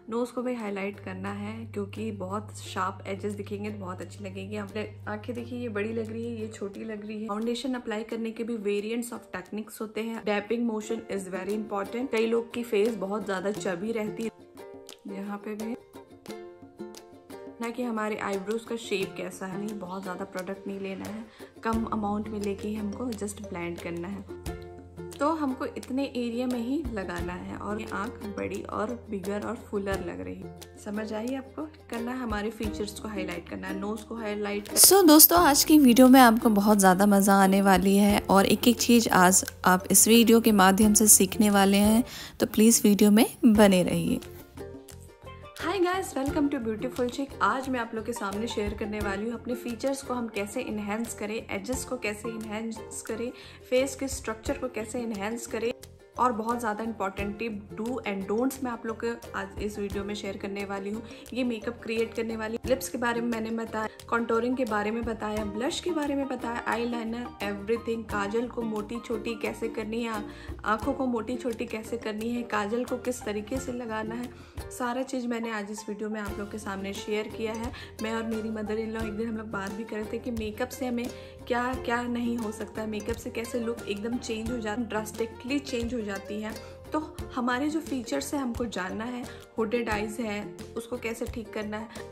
Knows को भी highlight करना है क्योंकि बहुत शार्प एजेस दिखेंगे तो बहुत अच्छी लगेगी। आपने आंखें देखिए, ये बड़ी लग रही है, ये छोटी लग रही है। फाउंडेशन अप्लाई करने के भी वेरिएंट्स ऑफ टेक्निक्स होते हैं। डैपिंग मोशन इज वेरी इंपॉर्टेंट। कई लोग की फेस बहुत ज्यादा चबी रहती है, यहाँ पे भी ना कि हमारे आईब्रोज का शेप कैसा है। नहीं, बहुत ज़्यादा प्रोडक्ट नहीं लेना है, कम अमाउंट में लेके ही हमको जस्ट ब्लेंड करना है। तो हमको इतने एरिया में ही लगाना है और ये आँख बड़ी और बिगर और फुलर लग रही है। समझ आई आपको? करना है हमारे फीचर्स को हाईलाइट करना है, नोज को हाईलाइट। सो दोस्तों, आज की वीडियो में आपको बहुत ज़्यादा मज़ा आने वाली है और एक एक चीज़ आज आप इस वीडियो के माध्यम से सीखने वाले हैं, तो प्लीज़ वीडियो में बने रहिए। Hi guys, welcome to beautiful chick. आज मैं आप लोग के सामने शेयर करने वाली हूँ अपने फीचर्स को हम कैसे इन्हेंस करें, एजेस को कैसे इन्हेंस करें, फेस के स्ट्रक्चर को कैसे इन्हेंस करें और बहुत ज़्यादा important tip do and don'ts मैं आप लोग को आज इस वीडियो में शेयर करने वाली हूँ। ये मेकअप क्रिएट करने वाली, लिप्स के बारे में मैंने बताया, कॉन्टोरिंग के बारे में बताया, ब्लश के बारे में बताया, आई लाइनर, एवरीथिंग, काजल को मोटी छोटी कैसे करनी है, आँखों को मोटी छोटी कैसे करनी है, काजल को किस तरीके से लगाना है, सारा चीज़ मैंने आज इस वीडियो में आप लोग के सामने शेयर किया है। मैं और मेरी मदर इन लॉ एक दिन हम लोग बात भी कर रहे थे कि मेकअप से हमें क्या क्या नहीं हो सकता, मेकअप से कैसे लुक एकदम चेंज हो जाता, ड्रास्टिकली चेंज हो जाती है। तो हमारे जो फीचर्स है हमको जानना है, हुडेड आइज है उसको कैसे ठीक करना है,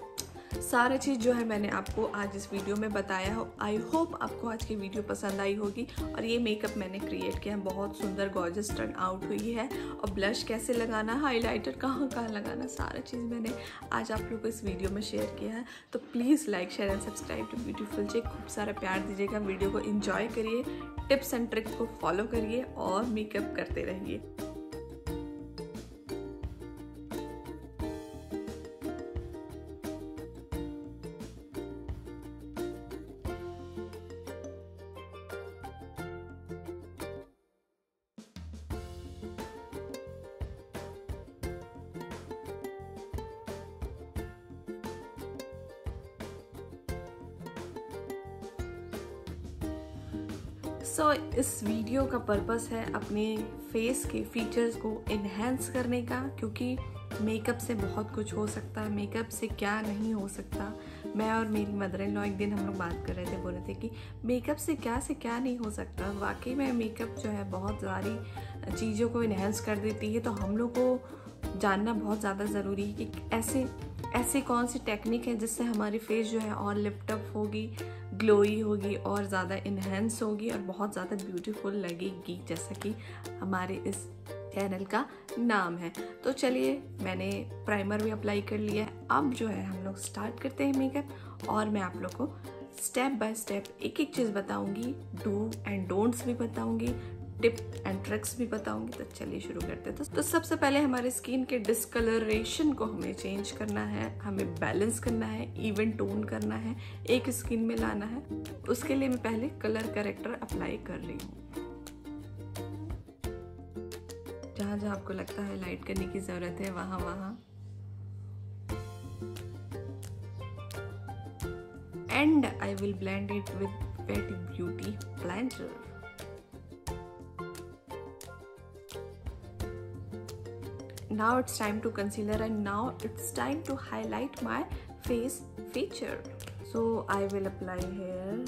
सारा चीज़ जो है मैंने आपको आज इस वीडियो में बताया हो। आई होप आपको आज की वीडियो पसंद आई होगी। और ये मेकअप मैंने क्रिएट किया है, बहुत सुंदर गॉर्जियस टर्न आउट हुई है। और ब्लश कैसे लगाना, हाइलाइटर कहाँ कहाँ लगाना, सारा चीज़ मैंने आज आप लोग को इस वीडियो में शेयर किया है। तो please like, share and subscribe to beautiful chick. खूब सारा प्यार दीजिएगा, वीडियो को इंजॉय करिए, टिप्स एंड ट्रिक्स को फॉलो करिए और मेकअप करते रहिए। इस वीडियो का पर्पस है अपने फेस के फीचर्स को इन्हेंस करने का, क्योंकि मेकअप से बहुत कुछ हो सकता है, मेकअप से क्या नहीं हो सकता। मैं और मेरी मदर इन लॉ एक दिन हम लोग बात कर रहे थे, बोल रहे थे कि मेकअप से क्या नहीं हो सकता। वाकई में मेकअप जो है बहुत सारी चीज़ों को इन्हेंस कर देती है। तो हम लोग को जानना बहुत ज़्यादा ज़रूरी है कि ऐसे कौन सी टेक्निक है जिससे हमारी फेस जो है और लिफ्ट अप होगी, ग्लोई होगी और ज़्यादा इन्हेंस होगी और बहुत ज़्यादा ब्यूटीफुल लगेगी, जैसा कि हमारे इस चैनल का नाम है। तो चलिए, मैंने प्राइमर भी अप्लाई कर लिया है। अब जो है हम लोग स्टार्ट करते हैं मेकअप और मैं आप लोग को स्टेप बाय स्टेप एक एक चीज़ बताऊंगी, डू एंड डोंट्स भी बताऊंगी, टिप एंड ट्रिक्स भी बताऊंगी। तो चलिए शुरू करते हैं। तो सबसे पहले हमारे स्किन के डिस्कलरेशन को हमें चेंज करना है, हमें बैलेंस करना है, इवन टोन करना है, एक स्किन में लाना है। उसके लिए मैं पहले कलर करेक्टर अप्लाई कर रही हूँ। जहाँ जहाँ आपको लगता है लाइट करने की जरूरत है वहाँ वहाँ, and I will blend it with weight beauty blender. Now it's time to concealer and now it's time to highlight my face feature. So I will apply here.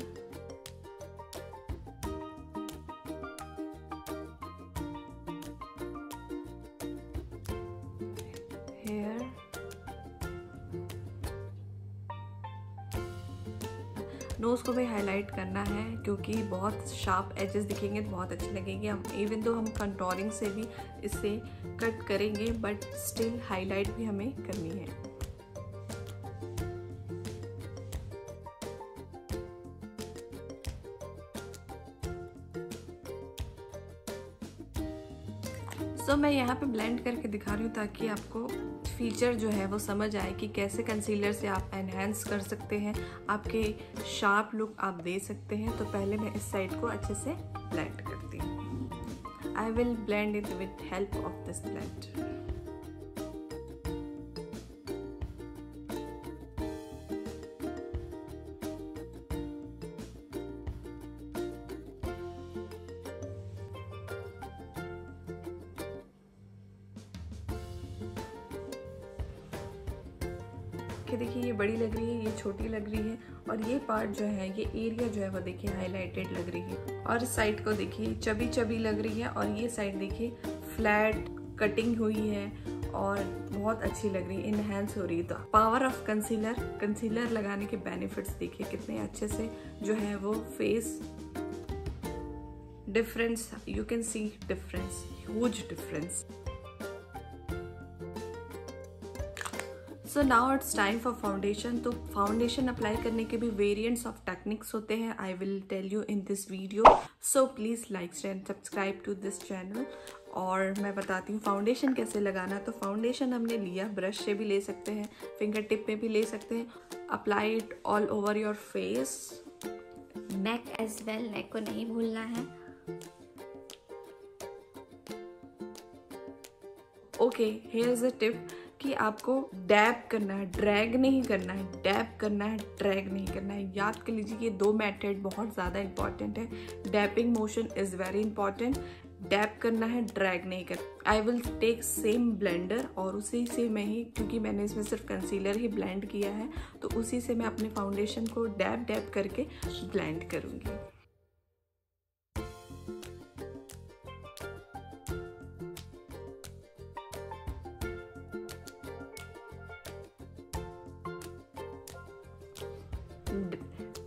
Here. Nose को भी highlight करना है क्योंकि बहुत sharp edges दिखेंगे तो बहुत अच्छी लगेगी। हम इवन तो हम कंटोरिंग से भी इसे कट करेंगे, बट स्टिल हाईलाइट भी हमें करनी है। सो मैं यहाँ पे ब्लेंड करके दिखा रही हूँ ताकि आपको फीचर जो है वो समझ आए कि कैसे कंसीलर से आप एनहेंस कर सकते हैं, आपके शार्प लुक आप दे सकते हैं। तो पहले मैं इस साइड को अच्छे से ब्लेंड करती हूँ। I will blend it with help of this blender. देखिए ये बड़ी लग रही है, ये छोटी लग रही है, और ये पार्ट जो है, ये एरिया जो है वो देखिए हाईलाइटेड लग रही है। और इस साइड को देखिए चबी चबी लग रही है, और ये साइड देखिए फ्लैट कटिंग हुई है और बहुत अच्छी लग रही है, इनहेंस हो रही है। तो पावर ऑफ कंसीलर लगाने के बेनिफिट्स देखिए कितने अच्छे से जो है वो face difference, you can see difference, huge difference. So now it's time for foundation. तो फाउंडेशन अप्लाई करने के भी वेरिएंट्स ऑफ टेक्निक्स होते हैं, I will tell you in this video. So please like and subscribe to this channel. और मैं बताती हूँ फाउंडेशन कैसे लगाना। तो फाउंडेशन हमने लिया, ब्रश से भी ले सकते हैं, फिंगर टिप पे भी ले सकते हैं। Apply it all over your face, neck as well, neck को नहीं भूलना है। Okay, here is a tip कि आपको डैब करना है, ड्रैग नहीं करना है। डैब करना है, ड्रैग नहीं करना है। याद कर लीजिए ये दो मेथड बहुत ज़्यादा इंपॉर्टेंट है। Dabbing motion is very important. Dab करना है, ड्रैग नहीं करना। I will take same blender और उसी से मैं ही, क्योंकि मैंने इसमें सिर्फ कंसीलर ही ब्लेंड किया है, तो उसी से मैं अपने फाउंडेशन को डैब करके ब्लेंड करूँगी।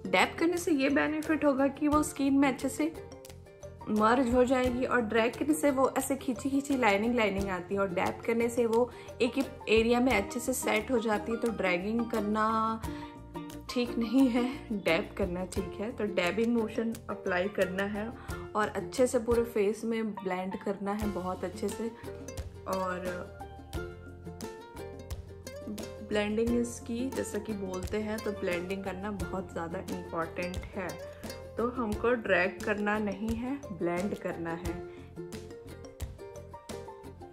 डैब करने से ये बेनिफिट होगा कि वो स्किन में अच्छे से मर्ज हो जाएगी, और ड्रैग करने से वो ऐसे खींची खींची लाइनिंग आती है, और डैब करने से वो एक ही एरिया में अच्छे से सेट हो जाती है। तो ड्रैगिंग करना ठीक नहीं है, डैब करना ठीक है। तो डैबिंग मोशन अप्लाई करना है और अच्छे से पूरे फेस में ब्लेंड करना है बहुत अच्छे से। और ब्लेंडिंग इसकी जैसा कि बोलते हैं, तो ब्लेंडिंग करना बहुत ज़्यादा इम्पॉर्टेंट है। तो हमको ड्रैग करना नहीं है, ब्लेंड करना है।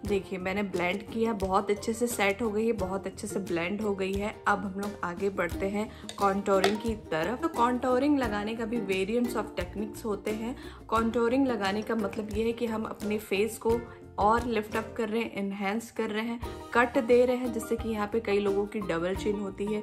देखिए मैंने ब्लेंड किया, बहुत अच्छे से सेट हो गई है, बहुत अच्छे से ब्लेंड हो गई है। अब हम लोग आगे बढ़ते हैं कॉन्टोरिंग की तरफ। तो कॉन्टोरिंग लगाने का भी वेरिएंट्स ऑफ टेक्निक्स होते हैं। कॉन्टोरिंग लगाने का मतलब ये है कि हम अपने फेस को और लिफ्ट अप कर रहे हैं, इन्हेंस कर रहे हैं, कट दे रहे हैं। जैसे कि यहाँ पे कई लोगों की डबल चिन होती है,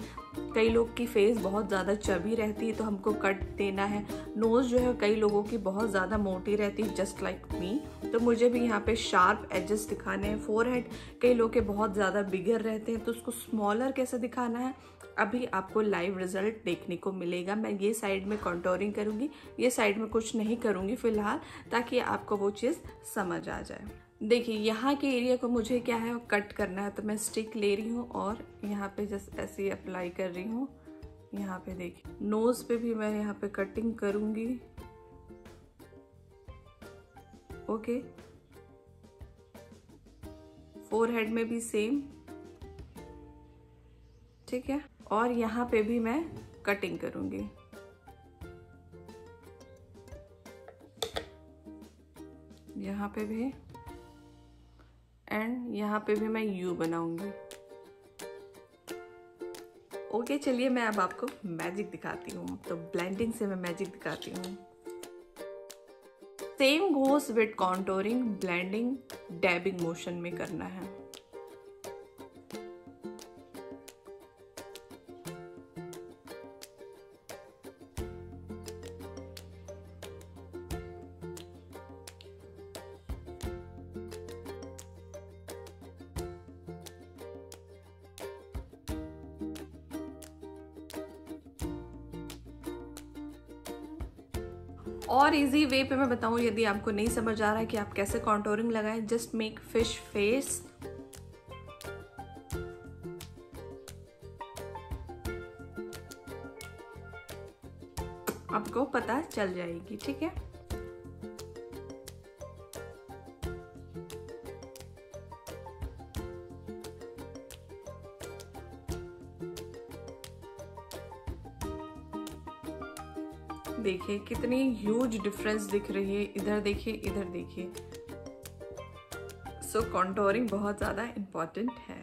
कई लोग की फेस बहुत ज़्यादा चबी रहती है, तो हमको कट देना है। नोज़ जो है कई लोगों की बहुत ज़्यादा मोटी रहती है, जस्ट लाइक मी, तो मुझे भी यहाँ पे शार्प एजेस दिखाने हैं। फोरहेड कई लोग के बहुत ज़्यादा बिगर रहते हैं, तो उसको स्मॉलर कैसे दिखाना है अभी आपको लाइव रिजल्ट देखने को मिलेगा। मैं ये साइड में कॉन्टोरिंग करूँगी, ये साइड में कुछ नहीं करूँगी फ़िलहाल, ताकि आपको वो चीज़ समझ आ जाए। देखिए यहाँ के एरिया को मुझे क्या है कट करना है, तो मैं स्टिक ले रही हूँ और यहाँ पे जस्ट ऐसे ही अप्लाई कर रही हूँ। यहाँ पे देखिए नोज पे भी मैं यहाँ पे कटिंग करूँगी। ओके, फोरहेड में भी सेम, ठीक है। और यहाँ पे भी मैं कटिंग करूँगी। यहाँ पे भी, एंड यहाँ पे भी मैं यू बनाऊंगी। ओके, चलिए मैं अब आपको मैजिक दिखाती हूँ। तो ब्लेंडिंग से मैं मैजिक दिखाती हूँ। Same goes with contouring, blending, डैबिंग motion में करना है। और इजी वे पे मैं बताऊं, यदि आपको नहीं समझ आ रहा है कि आप कैसे कॉन्टोरिंग लगाएं, जस्ट मेक फिश फेस। आपको पता चल जाएगी, ठीक है। देखिए कितनी ह्यूज डिफरेंस दिख रही है। इधर देखिए, इधर देखिए। सो कॉन्टोरिंग बहुत ज़्यादा इम्पॉर्टेंट है।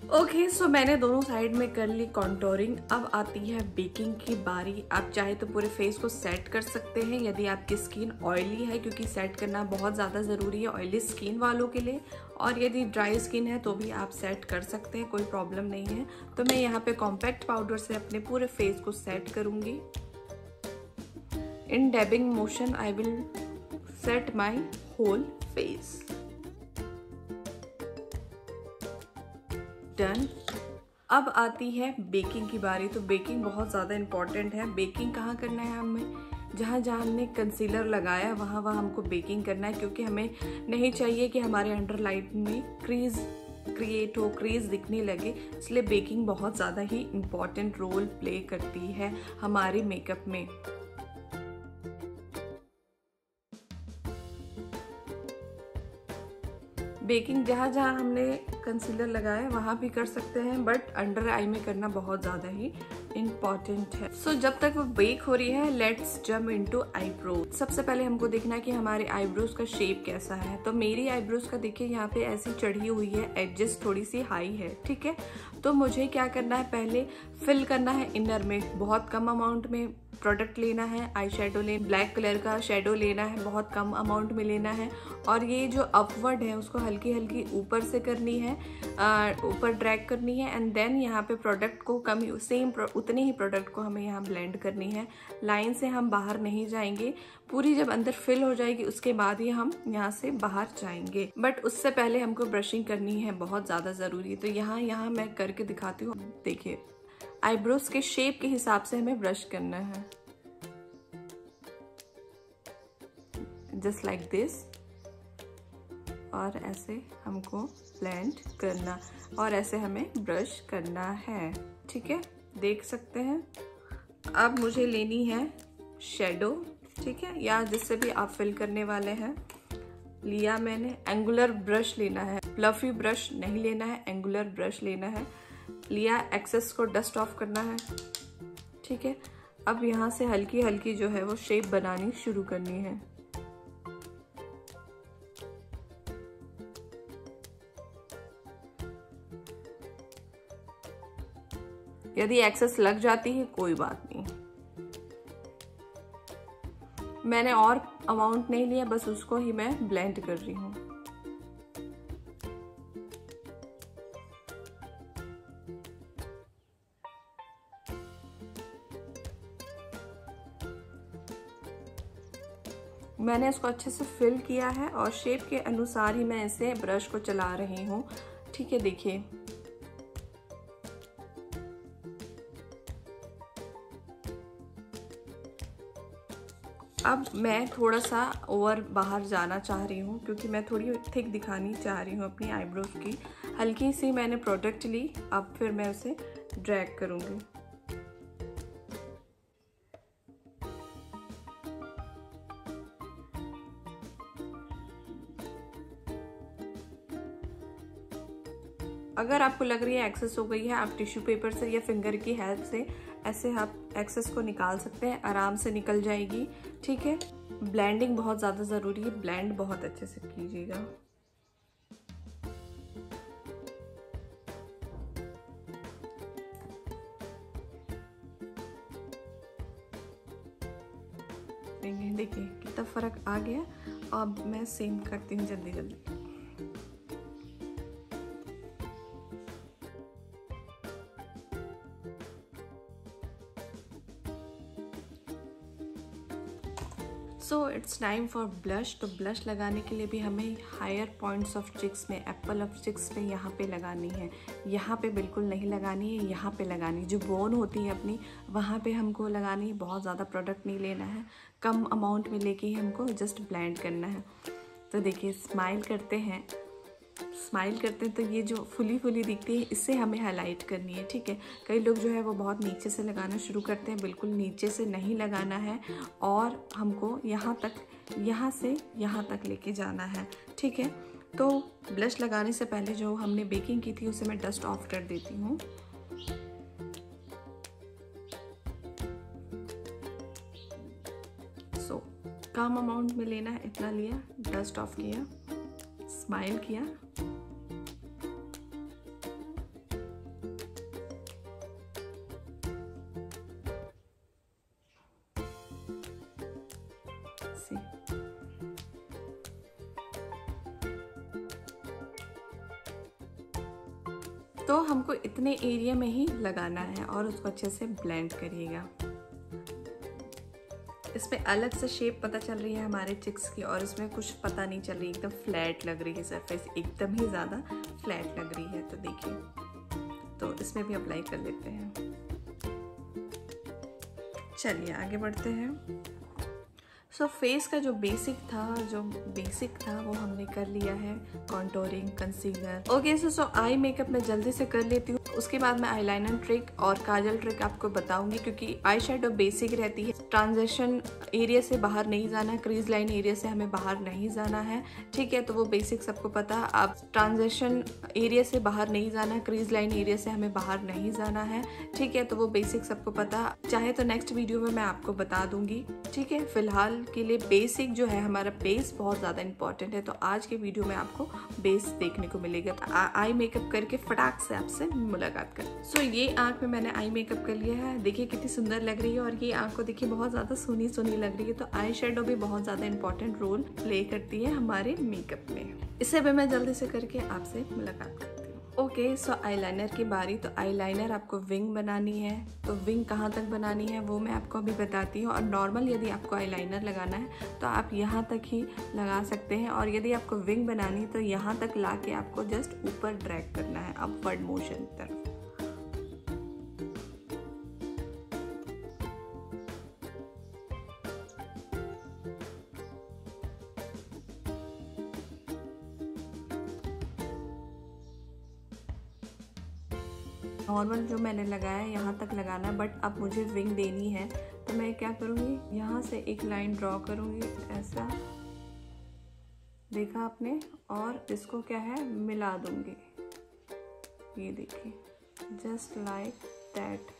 ओके, सो मैंने दोनों साइड में कर ली कॉन्टोरिंग। अब आती है बेकिंग की बारी। आप चाहे तो पूरे फेस को सेट कर सकते हैं यदि आपकी स्किन ऑयली है, क्योंकि सेट करना बहुत ज़्यादा ज़रूरी है ऑयली स्किन वालों के लिए। और यदि ड्राई स्किन है तो भी आप सेट कर सकते हैं, कोई प्रॉब्लम नहीं है। तो मैं यहाँ पे कॉम्पैक्ट पाउडर से अपने पूरे फेस को सेट करूँगी। In dabbing motion I will set my whole face. Done. अब आती है बेकिंग की बारी। तो बेकिंग बहुत ज़्यादा इम्पॉर्टेंट है। बेकिंग कहाँ करना है हमें? जहाँ जहाँ हमने कंसीलर लगाया वहाँ वहाँ हमको बेकिंग करना है, क्योंकि हमें नहीं चाहिए कि हमारे अंडर लाइन में क्रीज क्रिएट हो, क्रीज दिखने लगे। इसलिए बेकिंग बहुत ज़्यादा ही इम्पॉर्टेंट रोल प्ले करती है हमारे मेकअप में। बेकिंग जहाँ जहाँ हमने कंसीलर लगाया वहाँ भी कर सकते हैं, बट अंडर आई में करना बहुत ज़्यादा ही इम्पॉर्टेंट है। सो जब तक वो बेक हो रही है, लेट्स जम्प इनटू आईब्रो। सबसे पहले हमको देखना है कि हमारे आईब्रोज का शेप कैसा है। तो मेरी आईब्रोज का देखिए यहाँ पे ऐसी चढ़ी हुई है, एडजस्ट थोड़ी सी हाई है, ठीक है। तो मुझे क्या करना है, पहले फिल करना है इनर में। बहुत कम अमाउंट में प्रोडक्ट लेना है, आई शेडो ब्लैक कलर का शेडो लेना है, बहुत कम अमाउंट में लेना है। और ये जो अपवर्ड है उसको हल्की हल्की ऊपर से करनी है, ऊपर ड्रैग करनी है। एंड देन यहाँ पे प्रोडक्ट को उतने ही प्रोडक्ट को हमें यहाँ ब्लेंड करनी है। लाइन से हम बाहर नहीं जाएंगे, पूरी जब अंदर फिल हो जाएगी उसके बाद ही हम यहाँ से बाहर जाएंगे। बट उससे पहले हमको ब्रशिंग करनी है, बहुत ज़्यादा ज़रूरी है। तो यहाँ मैं करके दिखाती हूँ। देखिए, आईब्रोज के शेप के हिसाब से हमें ब्रश करना है, जस्ट लाइक दिस। और ऐसे हमको ब्लेंड करना और ऐसे हमें ब्रश करना है, ठीक है, देख सकते हैं। अब मुझे लेनी है शेडो, ठीक है, या जिससे भी आप फिल करने वाले हैं। लिया मैंने, एंगुलर ब्रश लेना है, फ्लफी ब्रश नहीं लेना है, एंगुलर ब्रश लेना है। लिया, एक्सेस को डस्ट ऑफ करना है, ठीक है। अब यहाँ से हल्की हल्की जो है वो शेप बनानी शुरू करनी है। यदि एक्सेस लग जाती है कोई बात नहीं, मैंने और अमाउंट नहीं लिया, बस उसको ही मैं ब्लेंड कर रही हूँ। मैंने इसको अच्छे से फिल किया है और शेप के अनुसार ही मैं इसे ब्रश को चला रही हूँ, ठीक है। देखिए, अब मैं थोड़ा सा ओवर बाहर जाना चाह रही हूँ, क्योंकि मैं थोड़ी थिक दिखानी चाह रही हूँ अपनी आईब्रोज की। हल्की सी मैंने प्रोडक्ट ली, अब फिर मैं उसे ड्रैग करूँगी। अगर आपको लग रही है एक्सेस हो गई है, आप टिश्यू पेपर से या फिंगर की हेल्प से ऐसे आप एक्सेस को निकाल सकते हैं, आराम से निकल जाएगी, ठीक है। ब्लेंडिंग बहुत ज़्यादा ज़रूरी है, ब्लेंड बहुत अच्छे से कीजिएगा। देखिए कितना फ़र्क आ गया। अब मैं सेम करती हूँ जल्दी जल्दी। So it's time for blush. तो ब्लश लगाने के लिए भी हमें हायर पॉइंट्स ऑफ चिक्स में, एप्पल ऑफ चिक्स में यहाँ पे लगानी है। यहाँ पे बिल्कुल नहीं लगानी है, यहाँ पे लगानी है। जो बोन होती है अपनी, वहाँ पे हमको लगानी है। बहुत ज़्यादा प्रोडक्ट नहीं लेना है, कम अमाउंट में लेके ही हमको जस्ट ब्लेंड करना है। तो देखिए, स्माइल करते हैं तो ये जो फुली फुली दिखती है, इससे हमें हाईलाइट करनी है, ठीक है। कई लोग जो है वो बहुत नीचे से लगाना शुरू करते हैं, बिल्कुल नीचे से नहीं लगाना है और हमको यहाँ से यहाँ तक लेके जाना है, ठीक है। तो ब्लश लगाने से पहले जो हमने बेकिंग की थी उसे मैं डस्ट ऑफ कर देती हूँ। सो कम अमाउंट में लेना है, इतना लिया, डस्ट ऑफ किया, स्माइल किया, सी। तो हमको इतने एरिया में ही लगाना है और उसको अच्छे से ब्लेंड करिएगा। इसमें अलग से शेप पता चल रही है हमारे चिक्स की, और इसमें कुछ पता नहीं चल रही, एकदम फ्लैट लग रही है सरफेस, एकदम ही ज़्यादा फ्लैट लग रही है। तो देखिए, तो इसमें भी अप्लाई कर लेते हैं। चलिए आगे बढ़ते हैं। सो फेस का जो बेसिक था वो हमने कर लिया है, कॉन्टोरिंग, कंसीलर। ओके, सो आई मेकअप मैं जल्दी से कर लेती हूँ। उसके बाद मैं आईलाइनर ट्रिक और काजल ट्रिक आपको बताऊंगी, क्योंकि आई शेडो बेसिक रहती है। ट्रांजिशन एरिया से बाहर नहीं जाना है, क्रीज लाइन एरिया से हमें बाहर नहीं जाना है, ठीक है। तो वो बेसिक सबको पता है। अब ट्रांजिशन एरिया से बाहर नहीं जाना है, क्रीज लाइन एरिया से हमें बाहर नहीं जाना है, ठीक है। तो वो बेसिक सबको पता, चाहे तो नेक्स्ट वीडियो में मैं आपको बता दूंगी, ठीक है। फिलहाल के लिए बेसिक जो है, हमारा बेस बहुत ज़्यादा इंपॉर्टेंट है। तो आज के वीडियो में आपको बेस देखने को मिलेगा। तो आई मेकअप करके फटाक से आपसे मुलाकात कर। सो ये आँख में मैंने आई मेकअप कर लिया है, देखिए कितनी सुंदर लग रही है, और ये आँख को देखिए बहुत ज़्यादा सुनी सुनी लग रही है। तो आई शेडो भी बहुत ज़्यादा इंपॉर्टेंट रोल प्ले करती है हमारे मेकअप में। इसे भी मैं जल्दी से करके आपसे मुलाकात करती हूँ। ओके, सो आईलाइनर की बारी। तो आईलाइनर आपको विंग बनानी है, तो विंग कहाँ तक बनानी है वो मैं आपको अभी बताती हूँ। और नॉर्मल यदि आपको आईलाइनर लगाना है तो आप यहाँ तक ही लगा सकते हैं, और यदि आपको विंग बनानी तो यहाँ तक ला के आपको जस्ट ऊपर ड्रैग करना है, अपवर्ड मोशन तरफ। नॉर्मल जो मैंने लगाया है यहाँ तक लगाना है, बट अब मुझे विंग देनी है। तो मैं क्या करूँगी, यहाँ से एक लाइन ड्रॉ करूँगी, ऐसा देखा आपने, और इसको क्या है मिला दूँगी, ये देखिए, जस्ट लाइक दैट।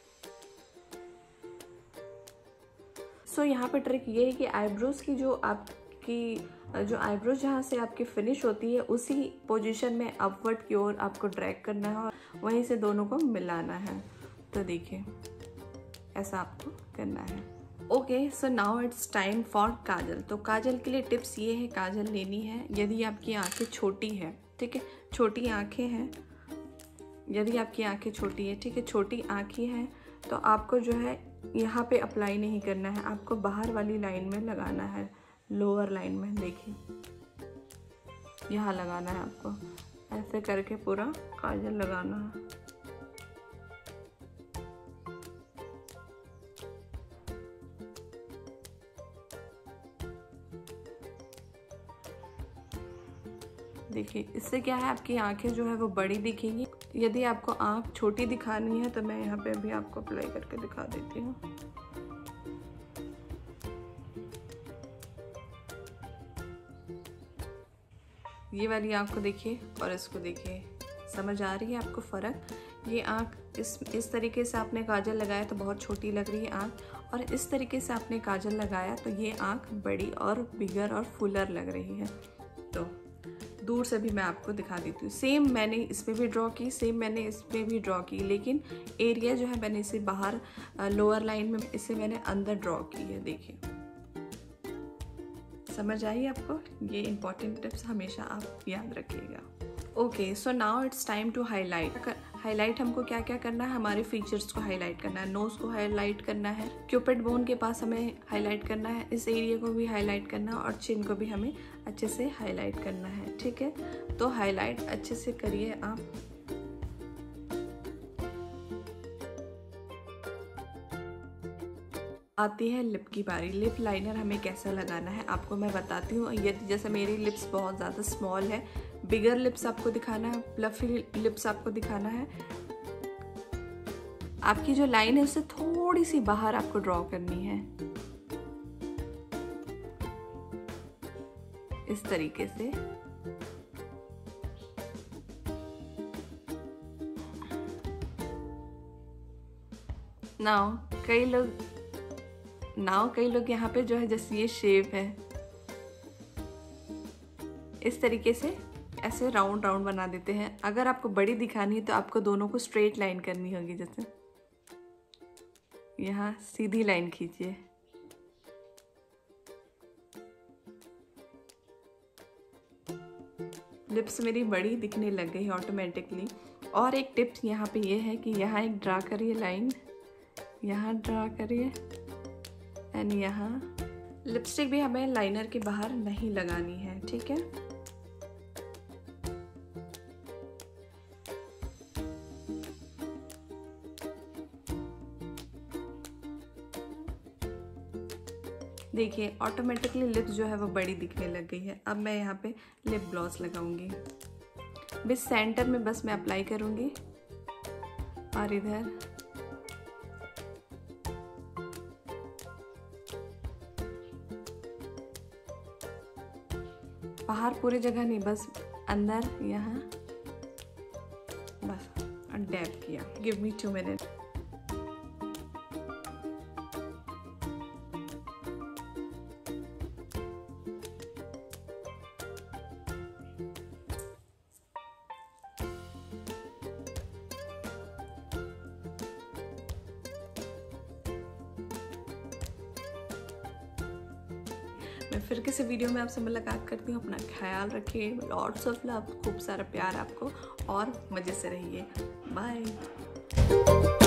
सो यहाँ पे ट्रिक ये है कि आईब्रोज की जो आईब्रोज जहाँ से आपकी फिनिश होती है, उसी पोजीशन में अपवर्ड की ओर आपको ड्रैग करना है और वहीं से दोनों को मिलाना है। तो देखिए, ऐसा आपको करना है। Okay, so now it's time for kajal. तो काजल के लिए टिप्स ये है, काजल लेनी है यदि आपकी आंखें छोटी है, ठीक है, छोटी आंखें हैं, यदि आपकी आंखें छोटी है, ठीक है, छोटी आंखें हैं, तो आपको जो है यहाँ पे अप्लाई नहीं करना है, आपको बाहर वाली लाइन में लगाना है, लोअर लाइन में, देखिए यहाँ लगाना है आपको, ऐसे करके पूरा काजल लगाना है। देखिए, इससे क्या है, आपकी आंखें जो है वो बड़ी दिखेंगी। यदि आपको आंख छोटी दिखानी है तो मैं यहाँ पे अभी आपको अप्लाई करके दिखा देती हूँ। ये वाली आँख को देखिए और इसको देखिए, समझ आ रही है आपको फ़र्क। ये आँख इस तरीके से आपने काजल लगाया तो बहुत छोटी लग रही है आँख, और इस तरीके से आपने काजल लगाया तो ये आँख बड़ी और बिगर और फुलर लग रही है। तो दूर से भी मैं आपको दिखा देती हूँ। सेम मैंने इसमें भी ड्रॉ की, सेम मैंने इसमें भी ड्रॉ की, लेकिन एरिया जो है मैंने इसे बाहर लोअर लाइन में, इसे मैंने अंदर ड्रॉ की है। देखिए, समझ आई आपको? ये इंपॉर्टेंट टिप्स हमेशा आप याद रखिएगा। Okay, so now it's time to highlight हमको क्या क्या करना है, हमारे फीचर्स को हाईलाइट करना है, नोज को हाईलाइट करना है, क्यूपिड बोन के पास हमें हाईलाइट करना है, इस एरिया को भी हाईलाइट करना है, और चिन को भी हमें अच्छे से हाईलाइट करना है, ठीक है। तो हाईलाइट अच्छे से करिए आप। आती है लिप की बारी। लिप लाइनर हमें कैसा लगाना है आपको मैं बताती हूँ। यदि जैसे मेरी लिप्स बहुत ज़्यादा स्मॉल है, बिगर लिप्स आपको दिखाना है, प्लफी लिप्स आपको दिखाना है, आपकी जो लाइन है उससे थोड़ी सी बाहर आपको ड्रॉ करनी है, इस तरीके से। नाउ कई लोग यहाँ पे जो है जैसे ये शेप है, इस तरीके से ऐसे राउंड राउंड बना देते हैं। अगर आपको बड़ी दिखानी है तो आपको दोनों को स्ट्रेट लाइन करनी होगी, जैसे यहाँ सीधी लाइन खींचिए, लिप्स मेरी बड़ी दिखने लग गई ऑटोमेटिकली। और एक टिप्स यहाँ पे ये है कि यहाँ एक ड्रा करिए लाइन, यहाँ ड्रा करिए एंड यहाँ। लिपस्टिक भी हमें लाइनर के बाहर नहीं लगानी है, ठीक है। देखिए ऑटोमेटिकली लिप्स जो है वो बड़ी दिखने लग गई है। अब मैं यहाँ पे लिप ग्लॉस लगाऊंगी। बस सेंटर में बस मैं अप्लाई करूंगी और इधर बाहर पूरी जगह नहीं, बस अंदर यहाँ बस डैब किया। Give me 2 minute. मैं फिर किसी वीडियो में आपसे मुलाकात करती हूँ। अपना ख्याल रखिए। लॉट्स ऑफ लव, खूब सारा प्यार आपको और मज़े से रहिए। बाय।